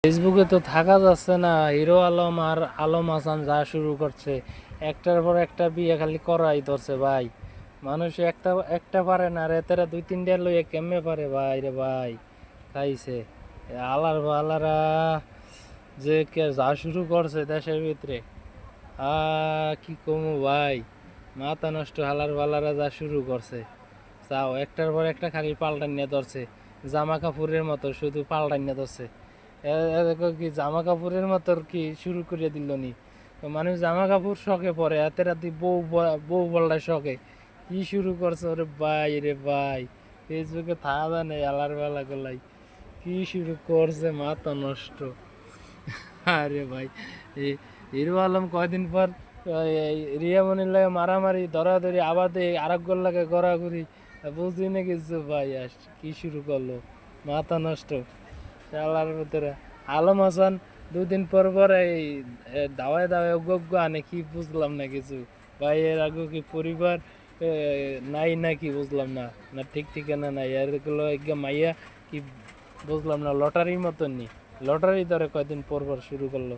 ফেসবুকে তো থাকা যাচ্ছে না। হিরো আলম আর আলম হাসান যা শুরু করছে, একটার পর একটা বিয়ে খালি করাই ধরছে ভাই। মানুষ একটা একটা পারে না রে, তারা দুই তিনটা লইয়া কেমনে পারে ভাই রে ভাই। খাইছে আলার আলারা যে কে যা শুরু করছে দেশের ভিতরে, কি কমু ভাই। মাথা নষ্ট হালার বালারা যা শুরু করছে, চাও একটার পর একটা খালি পাল্টান নিয়ে ধরছে। জামা কাপড়ের মতো শুধু পাল্টান নিয়ে ধরছে। দেখো কি জামা কাপড়ের মতো কি শুরু করে দিল নি। তো মানুষ জামা কাপড় শখে পরে এত রাতে বউ বলটা শখে কি শুরু করছে ওরে ভাই রে ভাই। ফেসবুকে থাকা নেই আলার বেলা গোলাই কি শুরু করছে, মাথা নষ্ট। আরে ভাই হিরো আলম কয়দিন পর রিয়া মনির লাগে মারামারি ধরাধরি, আবার আরেকগুলোর লাগে গড়াগড়ি, বুঝলি না কিছু ভাই। কি শুরু করলো, মাথা নষ্ট শালার ভিতরে। আলম হাসান দুদিন পর পর এই দাওয়ায় দাওয়ায় অজ্ঞ আনে, কি বুঝলাম না কিছু ভাই। এর আগে কি পরিবার নাই নাকি বুঝলাম না, না ঠিক ঠিকানা নাই এরগুলো মাইয়া কি বুঝলাম না। লটারির মতন নি, লটারি ধরে কয়দিন পর পর শুরু করলো।